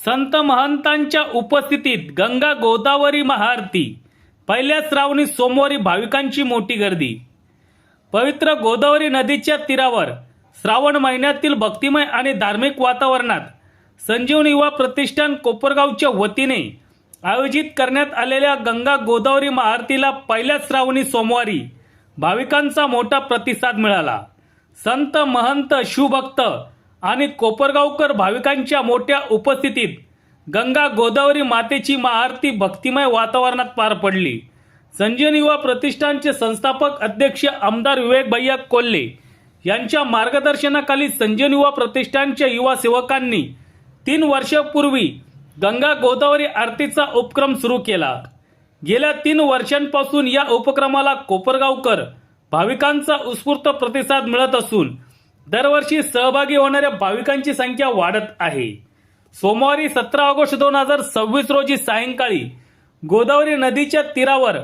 संत महंतांच्या उपस्थितीत गंगा गोदावरी महाआरती। पहिल्या श्रावणी सोमवारी भाविकांची मोठी गर्दी। पवित्र गोदावरी नदीच्या तीरावर श्रावण महिन्यातील भक्तिमय आणि धार्मिक वातावरणात संजीवनी युवा प्रतिष्ठान कोपरगावच्या वतीने आयोजित करण्यात आलेल्या गंगा गोदावरी महाआरतीला पहिल्या श्रावणी सोमवारी भाविकांचा मोठा प्रतिसाद मिळाला। संत महंत शिवभक्त आणि कोपरगावकर भाविकांच्या मोठ्या उपस्थितीत गंगा गोदावरी मातेची महाआरती भक्तिमय वातावरणात पार पडली। संजीवनी युवा प्रतिष्ठानचे संस्थापक अध्यक्ष आमदार विवेक भैया कोल्हे यांच्या मार्गदर्शनाखाली संजीवनी युवा प्रतिष्ठानच्या युवा सेवकांनी 3 वर्षापूर्वी गंगा गोदावरी आरतीचा उपक्रम सुरू केला। गेल्या 3 वर्षांपासून या उपक्रमाला कोपरगावकर भाविकांचा उत्स्फूर्त प्रतिसाद मिळत असून दरवर्षी सहभागी होणाऱ्या भाविकांची संख्या वाढत आहे। सोमवारी 17 ऑगस्ट 2026 रोजी सायंकाळी गोदावरी नदीच्या तीरावर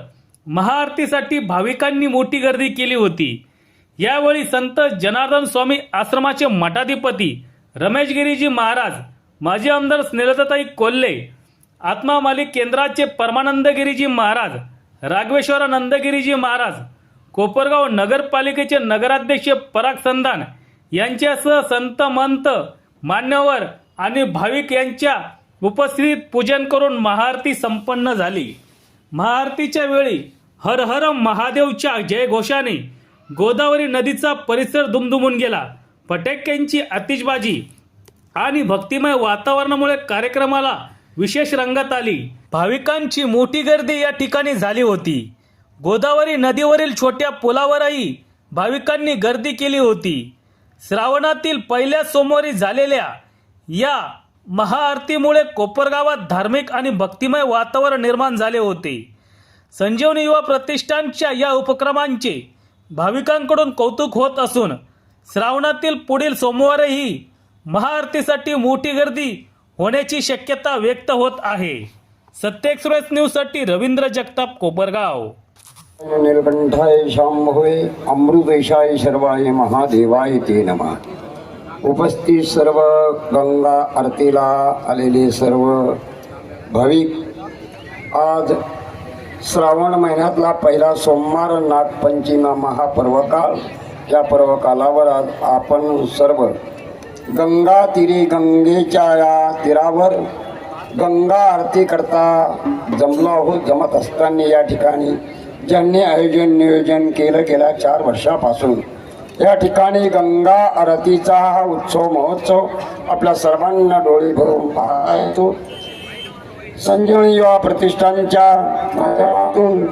महाआरतीसाठी भाविकांनी मोठी गर्दी केली होती। यावेळी संत जनार्दन स्वामी आश्रमाचे मठाधिपती रमेश गिरीजी महाराज, माजी आमदार स्नेहलताताई कोल्हे, आत्मा मालिक केंद्राचे परमानंद गिरीजी महाराज, राघवेश्वरानंद गिरीजी महाराज, कोपरगाव नगरपालिकेचे नगराध्यक्ष पराग संधान यांच्यासह संत महंत, मान्यवर आणि भाविक यांच्या उपस्थितीत पूजन करून महाआरती संपन्न झाली। महाआरतीच्या वेळी हर हर महादेवच्या जयघोषाने गोदावरी नदीचा परिसर दुमदुमून गेला। फटाक्यांची आतिषबाजी आणि भक्तिमय वातावरणामुळे कार्यक्रमाला विशेष रंगत आली। भाविकांची मोठी गर्दी या ठिकाणी झाली होती। गोदावरी नदीवरील छोट्या पुलावरही भाविकांनी गर्दी केली होती। श्रावणातील पहिल्या सोमवारी झालेल्या या महाआरतीमुळे कोपरगावात धार्मिक आणि भक्तिमय वातावरण निर्माण झाले होते। संजीवनी युवा प्रतिष्ठानच्या या उपक्रमांचे भाविकांकडून कौतुक होत असून श्रावणातील पुढील सोमवारही महाआरतीसाठी मोठी गर्दी होण्याची शक्यता व्यक्त होत आहे। सत्य एक्सप्रेस न्यूजसाठी रवींद्र जगताप, कोपरगाव। नीलकंठाय शांभवे अमृतेशाय सर्वाय महादेवाय ते नमः। उपस्थित सर्व गंगा आरतीला आलेले सर्व भाविक, आज श्रावण महिन्यातला पहिला सोमवार, नागपंचमी महापर्वकाळ, या पर्वकालावर आज आपण सर्व गंगा तीरी, गंगेच्या या तीरावर गंगा आरती करता जमलो आहोत। जमत असताना या ठिकाणी ज्यांनी नियोजन केलं गेल्या 4 वर्षापासून या ठिकाणी गंगा आरतीचा हा उत्सव महोत्सव आपल्या सर्वांना डोळे भरून पाहता येतो। संजीवनी युवा प्रतिष्ठानच्या माध्यमातून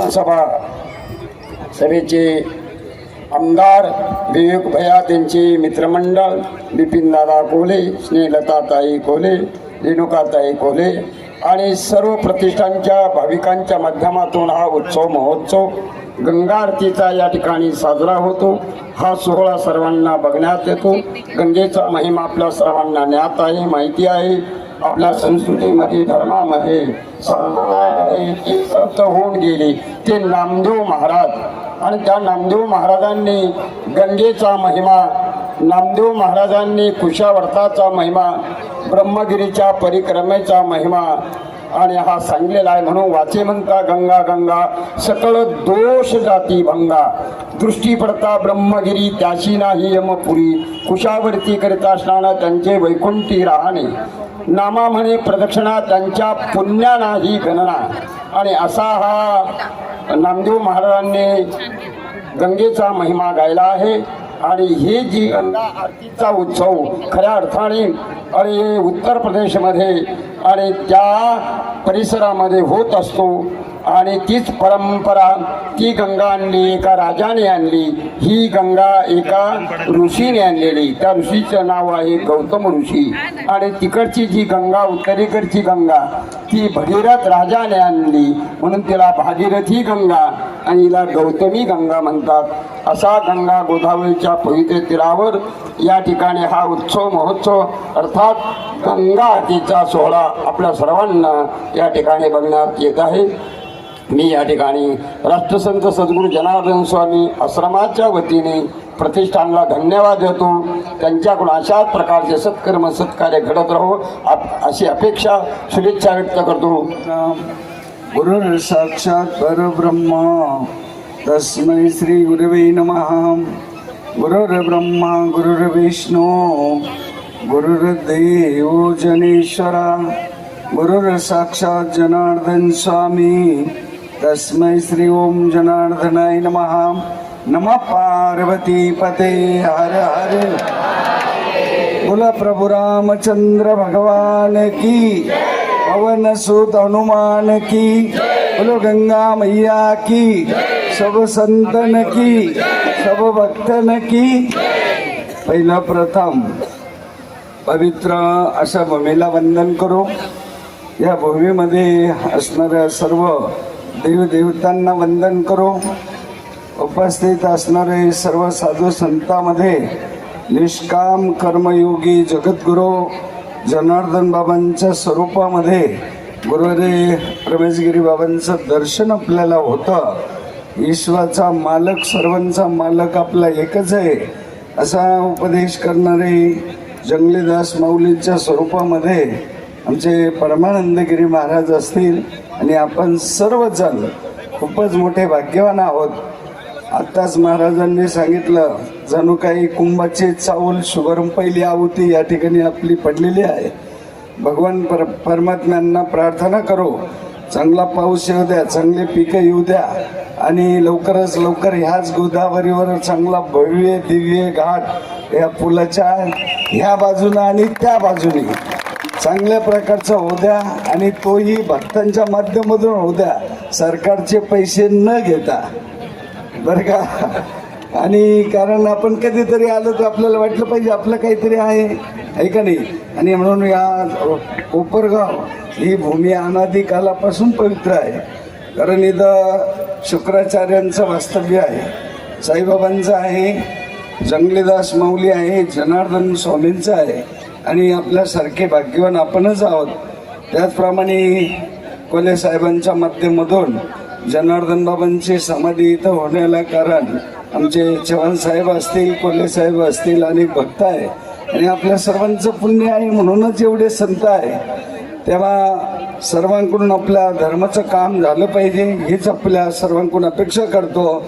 सभा सभेचे आमदार विवेक भैया, त्यांचे मित्रमंडळ बिपिनदादा कोल्हे, स्नेहलताताई कोल्हे, रेणुकाताई कोल्हे आणि सर्व प्रतिष्ठानच्या भाविकांच्या माध्यमातून हा उत्सव महोत्सव गंगा आरतीचा या ठिकाणी साजरा होतो। हा सोहळा सर्वांना बघण्यात येतो। गंगेचा महिमा आपल्या सर्वांना ज्ञात आहे, माहिती आहे। आपल्या संस्कृतीमध्ये, धर्मामध्ये संत होऊन गेले ते नामदेव महाराज, आणि त्या नामदेव महाराजांनी गंगेचा महिमा, नामदेव महाराजांनी कुशावर्ताचा महिमा, ब्रह्मगिरीच्या परिक्रमेचा महिमा आणि हा सांगलेला आहे। म्हणून वाचे म्हणता गंगा गंगा सकळ दोष जाती भंगा, दृष्टी पडता ब्रह्मगिरी त्याशी नाही यमपुरी, कुशावर्ती करिता स्नान त्यांचे वैकुंठी राहणे, नामा म्हणे प्रदक्षिणा त्यांच्या पुण्या नाही गणना। आणि असा हा नामदेव महाराजांनी गंगेचा महिमा गायला आहे। आणि हे जी गंगा आरतीचा उत्सव खऱ्या अर्थाने आणि उत्तर प्रदेशमध्ये आणि त्या परिसरामध्ये होत असतो। आणि तीच परंपरा, ती गंगा आणली एका राजाने आणली। ही गंगा एका ऋषीने आणलेली, त्या ऋषीचं नाव आहे गौतम ऋषी। आणि तिकडची जी गंगा, उत्तरेकडची गंगा, ती भगीरथ राजाने आणली, म्हणून तिला भागीरथी गंगा आणि हिला गौतमी गंगा म्हणतात। असा गंगा गोदावरीच्या पवित्र तीरावर या ठिकाणी हा उत्सव महोत्सव अर्थात गंगा आरतीचा सोहळा आपल्या सर्वांना या ठिकाणी बघण्यात येत आहे। मी या ठिकाणी राष्ट्रसंत सद्गुरू जनार्दन स्वामी आश्रमाच्या वतीने प्रतिष्ठानला धन्यवाद देतो. त्यांच्याकडून अशाच प्रकारचे सत्कर्म सत्कार्य घडत राहो अशी अपेक्षा शुभेच्छा व्यक्त करतो. गुरुर् साक्षात् परब्रह्म तस्मै श्री गुरवे नमः. गुरुर्ब्रह्मा गुरुर्विष्णू गुरुर्देवो जनेश्वरा गुरुर् साक्षात् जनार्दन स्वामी तस्मै श्री ओम जनार्दनाय नमः. नमः पार्वती पते हर हर. बोला प्रभु रामचंद्र भगवान की, पवन सुत हनुमान की, बोलो गंगा मैया की, सब संतन की, सब भक्तन की. पहिला प्रथम पवित्र अशा भूमीला वंदन करू. या भूमीमध्ये असणाऱ्या सर्व देवदेवतांना वंदन करू. उपस्थित असणारे सर्व साधू संतांमध्ये निष्काम कर्मयोगी जगद्गुरू जनार्दन बाबांच्या स्वरूपामध्ये गुरुवारी रमेशगिरी बाबांचं दर्शन आपल्याला होतं. ईश्वराचा मालक, सर्वांचा मालक आपला एकच आहे असा उपदेश करणारे जंगलीदास माऊलींच्या स्वरूपामध्ये आमचे परमानंदगिरी महाराज असतील आणि आपण सर्वजण खूपच मोठे भाग्यवान आहोत. आत्ताच महाराजांनी सांगितलं जणू काही कुंभाचे चावल शुभारंभ पहिली आहुती या ठिकाणी आपली पडलेली आहे. भगवान परमात्म्यांना प्रार्थना करू, चांगला पाऊस येऊ द्या, चांगले पिकं येऊ द्या आणि लवकरच लवकर ह्याच गोदावरीवर चांगला भव्य दिव्य घाट या पुलाच्या ह्या बाजूनं आणि त्या बाजूने चांगल्या प्रकारचा होऊ द्या आणि तोही भक्तांच्या माध्यमातून होऊ द्या, सरकारचे पैसे न घेता, बरं का. आणि कारण आपण कधीतरी आलो तर आपल्याला वाटलं पाहिजे आपलं काहीतरी आहे का नाही. आणि म्हणून या कोपरगाव ही भूमी अनादी कालापासून पवित्र आहे. कारण इथं शुक्राचार्यांचं वास्तव्य आहे, साईबाबांचं आहे, जंगलीदास माऊली आहे, जनार्दन स्वामींचं आहे आणि आपल्यासारखे भाग्यवान आपणच आहोत. त्याचप्रमाणे कोले साहेबांच्या माध्यमातून जनार्दन बाबांची समाधी इथं होण्याला कारण आमचे चव्हाण साहेब असतील, कोल्हे साहेब असतील, अनेक भक्त आहे आणि आपल्या सर्वांचं पुण्य आहे म्हणूनच एवढे संत आहे. तेव्हा सर्वांकडून आपल्या धर्माचं काम झालं पाहिजे हीच आपल्या सर्वांकडून अपेक्षा करतो.